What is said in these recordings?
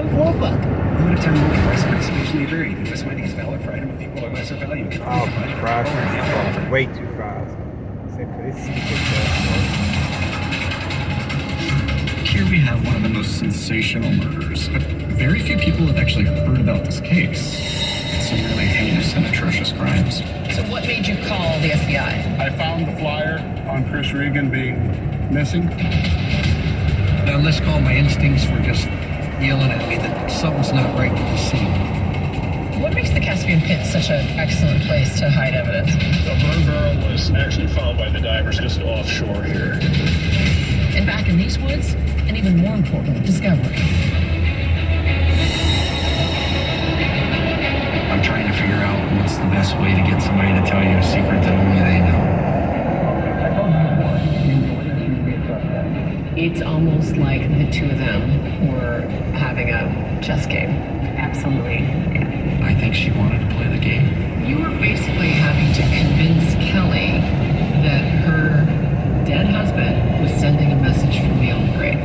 $1 phone book. Limited time only. Price of participation may vary. The specified is valid for item of equal or lesser value. Oh, Christ. Way too fast. Except for this Here we have one of the most sensational murders, but very few people have actually heard about this case. It's some really heinous and atrocious crimes. So what made you call the FBI? I found the flyer on Chris Regan being missing. Now let's call my instincts were just yelling at me that something's not right with the scene. What makes the Caspian Pit such an excellent place to hide evidence? The burn barrel was actually found by the divers just offshore here. And back in these woods, an even more important discovery. I'm trying to figure out what's the best way to get somebody to tell you a secret that only they know. It's almost like the two of them were having a chess game. Absolutely. Yeah. I think she wanted to play the game. You were basically having to convince Kelly that her dead husband was sending a message from beyond the grave.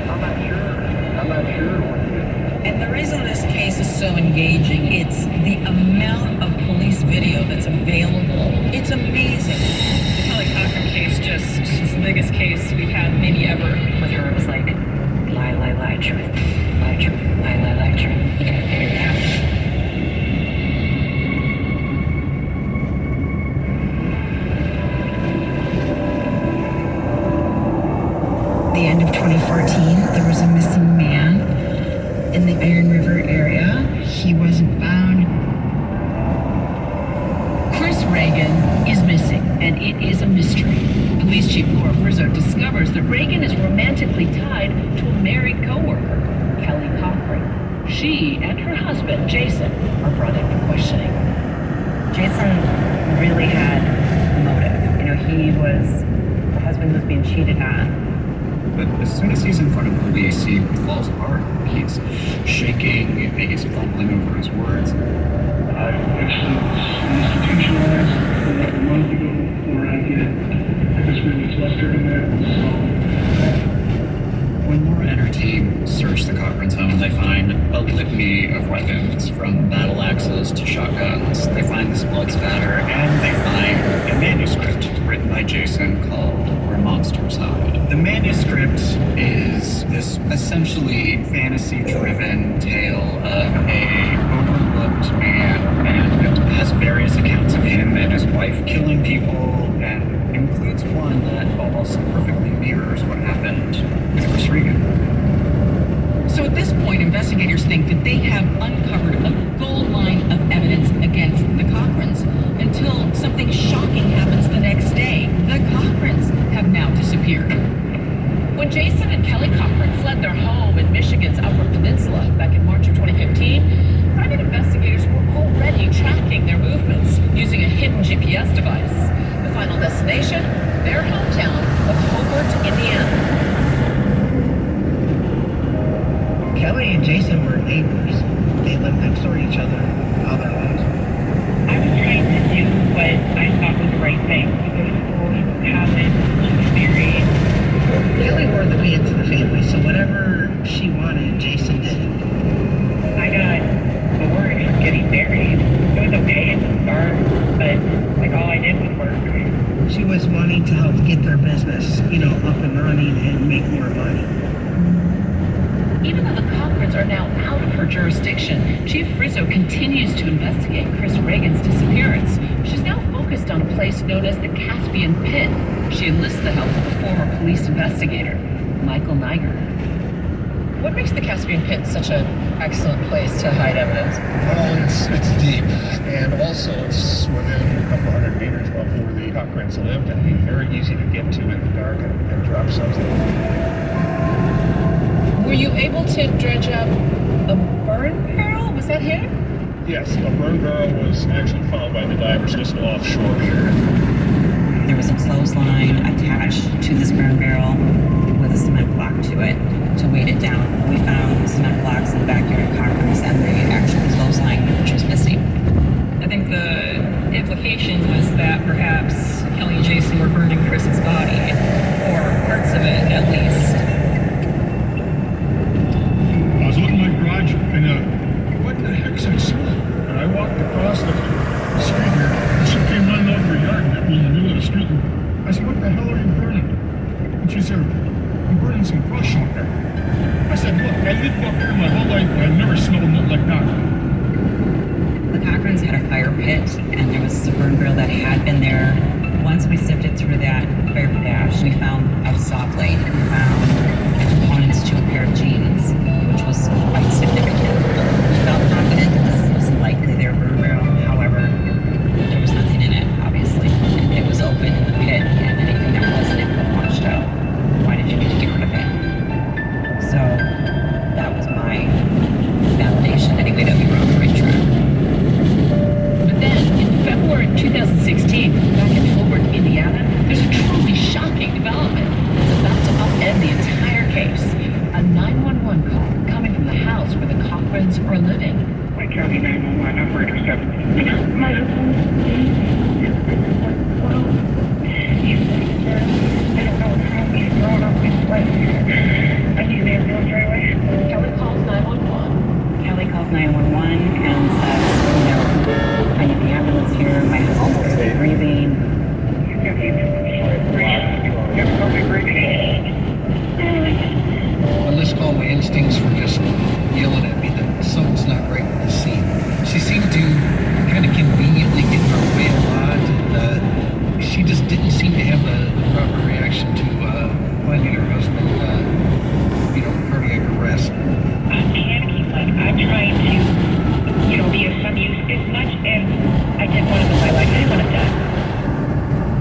I'm not sure. And the reason this case is so engaging, it's the amount of police video that's available. It's amazing. The Kelly Cochran case it's the biggest case we've had maybe ever. With her, it was like, lie, truth. Lie, truth. Lie, truth. You gotta figure it out. The end of 2014, there was a missing man in the Iron River area. He wasn't found. Chris Regan is missing, and it is a mystery. Police Chief Laura Frizzo discovers that Regan is romantically tied to a married co-worker, Kelly Cochran. She and her husband, Jason, are brought in for questioning. Jason really had motive. Her husband was being cheated on. But as soon as he's in front of police, he falls apart. He's shaking, he's fumbling over his words. I actually was institutionalized about a month ago before I get Chris Regan's lecture in there. When Laura and her team search the Cochran's home, they find a litany of weapons, from battle axes to shotguns. They find this blood spatter, and they find a manuscript written by Jason called Where Monsters Hide. The manuscript is this essentially fantasy-driven tale of a overlooked man, and it has various accounts of him and his wife killing people, and includes one that almost perfectly mirrors what happened with Chris Regan. So at this point, investigators think that they have uncovered a gold mine of evidence against the Cochrans, until something shocking happens the next day. The Cochrans have now disappeared. When Jason and Kelly Cochran fled their home in Michigan's Upper Peninsula back in March of 2015, private investigators were already tracking their movements using a hidden GPS device. The final destination, their hometown of Hobart, Indiana. Kelly and Jason were neighbors. They lived next door to each other all their lives. I was trying to do what I thought was the right thing. To go to school, have it, get married. Kelly wore the man to the family, so whatever she wanted, Jason did. I got bored from getting married. It was okay at the start, but all I did was work. She was wanting to help get their business, up and running and make more money. Even though the Cochrans are now out of her jurisdiction, Chief Frizzo continues to investigate Chris Regan's disappearance. She's now focused on a place known as the Caspian Pit. She enlists the help of a former police investigator, Michael Niger. What makes the Caspian Pit such an excellent place to hide evidence? Well, it's deep, and also it's within a couple hundred meters of where the Cochrans lived, and very easy to get to in the dark and drop something. Were you able to dredge up a burn barrel? Was that here? Yes, a burn barrel was actually found by the divers just offshore here. There was a clothesline attached to this burn barrel with a cement block to it to weight it down. We found cement blocks in the backyard of Cochran's and the actual clothesline, which was missing. I think the implication was that perhaps Kelly and Jason were burning Chris's body, or parts of it at least. I lived up here my whole life, but I've never smelled nothing like that. The Cochrans had a fire pit, and there was a burn barrel that had been there. Once we sifted through that fire dash, we found a saw blade, and we found components to a pair of jeans, which was quite significant. We felt confident that this was likely their burn barrel. However, there was nothing in it, obviously. And it was open in the pit, and anything that wasn't in it washed out. Why did you need to get rid of it? So that was my validation, anyway, that we were on the right track. But then, in February 2016, back in Boulevard, Indiana, there's a truly shocking development. It's about to upend the entire case. A 911 call coming from the house where the Cochrans are living. My county 911, operator 7. My husband, I don't know what's wrong. He's thrown up his leg. I need an ambulance right away. Kelly calls 911. Kelly calls 911 and says, I need the ambulance here. My husband's still breathing. You've got the ambulance. You're probably breathing. On this call, my instincts were just yelling at me that something's not right with the scene. She seemed to kind of conveniently get in our way a lot, and she just didn't seem to have the proper reaction to finding her husband, cardiac arrest. I'm panicking, I'm trying to, be of some use as much as I did want to my life. I didn't want to die.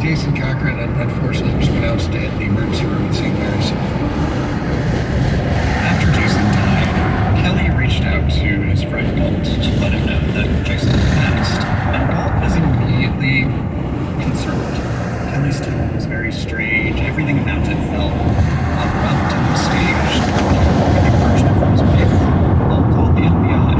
Jason Cochran, unfortunately, was pronounced dead in the emergency room at St. Mary's. After Jason died, Kelly reached out to his friend Galt to let him know that Jason had passed, and Galt was immediately concerned. Kelly's tone was very strange. Everything about it felt abrupt and staged. With encouragement from his wife, Galt called the FBI.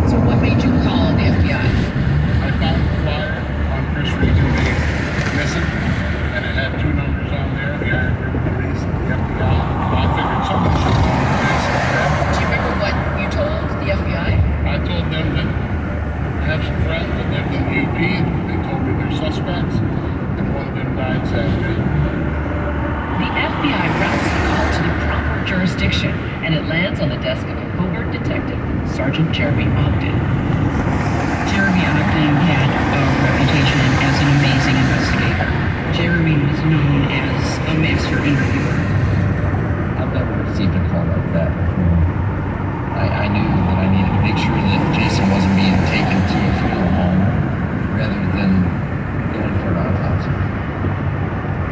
So what made you call the FBI? I found the flyer on Chris Regan being missing, and it had two numbers on there, the Iron River Police and the FBI. So I figured something should be on the case like that. Do you remember what you told the FBI? I told them that I have some friends that lived in the UP. They told me they're suspects, and one of them died Saturday. The FBI routes the call to the proper jurisdiction, and it lands on the desk of a covert detective, Sergeant Jeremy Ogden. Jeremy Ogden had a reputation as an amazing investigator. Jeremy was known as a master interviewer. I've never received a call like that before. I knew that I needed to make sure that Jason wasn't being taken to a funeral home rather than going for an autopsy.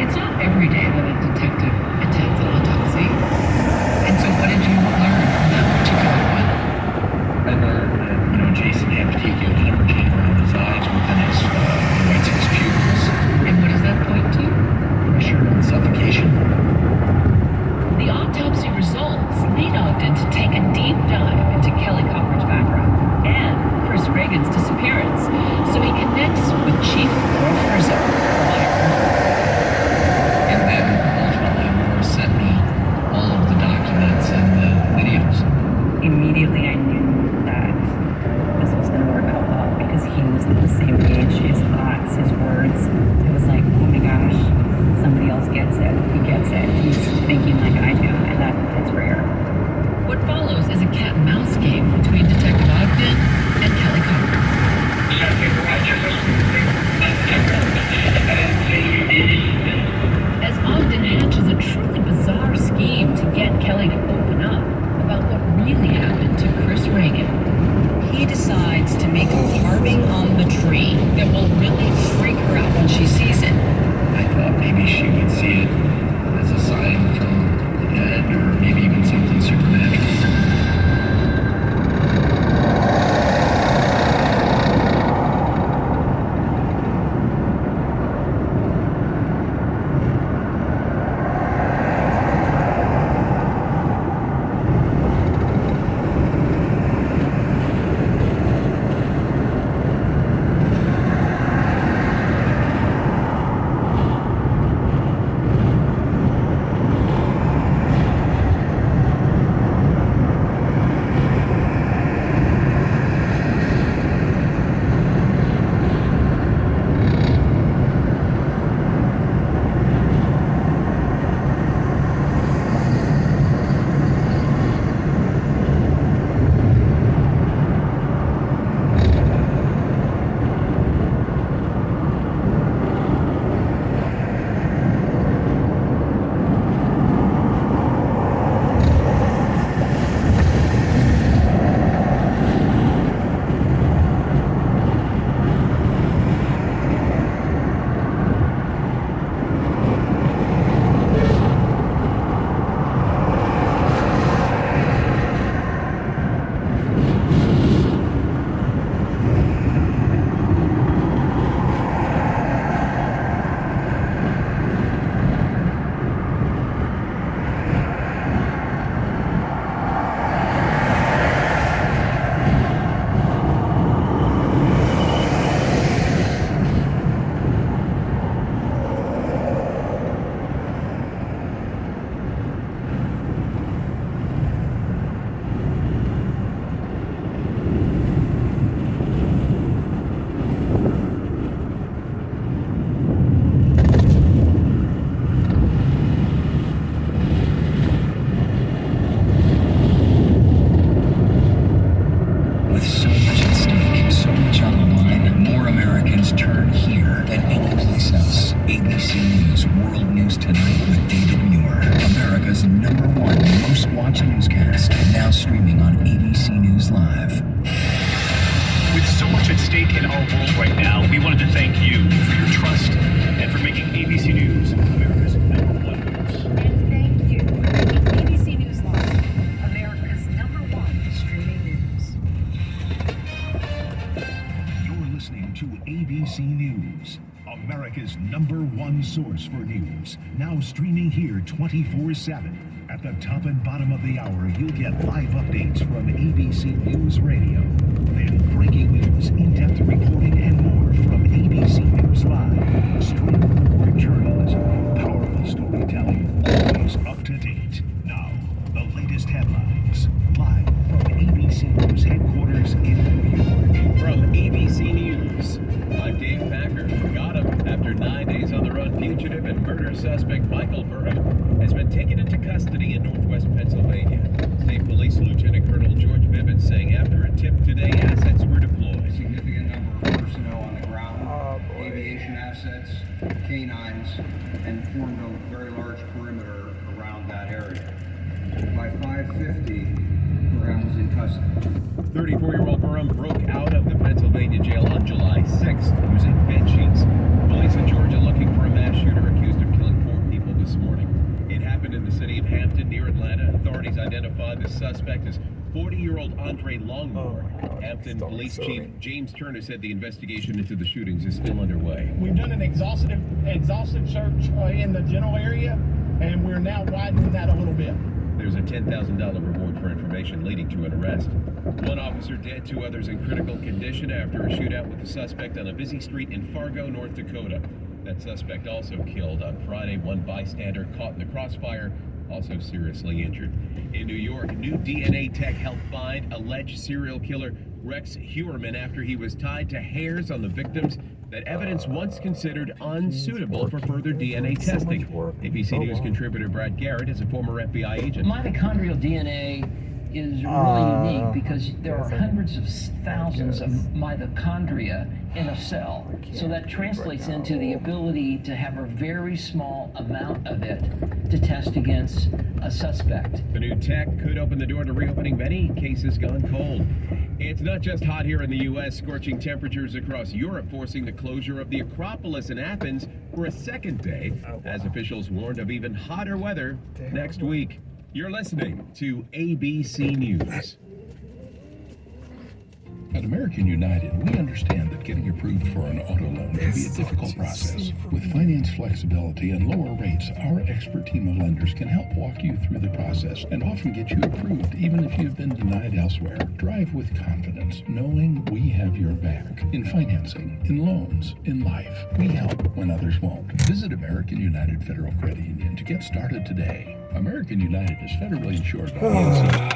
It's not every day that a detective attends an autopsy. And so what did you learn from that particular one? I learned that, Jason had petechial hemorrhaging around his eyes within his whites of his pupils. And what does that point to? Pressure and suffocation. The autopsy results lead Ogden to take a deep dive into Kelly Cochran's background and Chris Reagan's disappearance, so he connects with Chief Laura Frizzo. And then ultimately Laura sent me all of the documents and the videos. Immediately I knew that this was going to work out well because he was on the same page, his thoughts, his words. It was like, oh my gosh, somebody else gets it. He gets it. He's thinking like I do, and that's rare. What follows is a cat and mouse game between Detective Ogden and Kelly Cochran. As Ogden hatches a truly bizarre scheme to get Kelly to open up about what really happened to Chris Reagan, he decides to make a carving on the tree that will really freak her out when she sees it. I thought maybe she would see it as a sign from the dead or maybe even something supernatural. ABC News, America's #1 source for news. Now streaming here 24/7. At the top and bottom of the hour, you'll get live updates from ABC News Radio. Then breaking news, in-depth reporting, and more from ABC News Live. Straightforward journalism, powerful storytelling, always up to date. Now, the latest headlines, live from ABC News headquarters in New York. From ABC News, I'm Dave Packer. Got him. After 9 days on the run, fugitive and murder suspect Michael Burham has been taken into custody in northwest Pennsylvania. State Police Lieutenant Colonel George Bibbins saying after a tip today, assets were deployed. Significant number of personnel on the ground, aviation assets, canines, and formed a very large perimeter around that area. By 5:50, Burham was in custody. 34-year-old Burham broke out of the Pennsylvania jail on July 6th using bed sheets. Police in Georgia looking for a mass shooter accused of killing 4 people this morning. It happened in the city of Hampton near Atlanta. Authorities identified the suspect as 40-year-old Andre Longmore. Hampton Police Chief James Turner said the investigation into the shootings is still underway. We've done an exhaustive search in the general area, and we're now widening that a little bit. There's a $10,000 reward for information leading to an arrest. 1 officer dead, 2 others in critical condition after a shootout with the suspect on a busy street in Fargo, North Dakota. That suspect also killed on Friday. 1 bystander caught in the crossfire, also seriously injured. In New York, new DNA tech helped find alleged serial killer Rex Heuermann after he was tied to hairs on the victims that evidence once considered unsuitable for further DNA testing. ABC News contributor Brad Garrett is a former FBI agent. Mitochondrial DNA is really unique because there are hundreds of thousands of mitochondria in a cell. So that translates into the ability to have a very small amount of it to test against a suspect. The new tech could open the door to reopening many cases gone cold. It's not just hot here in the U.S. Scorching temperatures across Europe forcing the closure of the Acropolis in Athens for a second day, as officials warned of even hotter weather next week. You're listening to ABC News. At American United, we understand that getting approved for an auto loan can be a difficult process. With finance flexibility and lower rates, our expert team of lenders can help walk you through the process and often get you approved even if you've been denied elsewhere. Drive with confidence, knowing we have your back. In financing, in loans, in life, we help when others won't. Visit American United Federal Credit Union to get started today. American United is federally insured by the NCAA.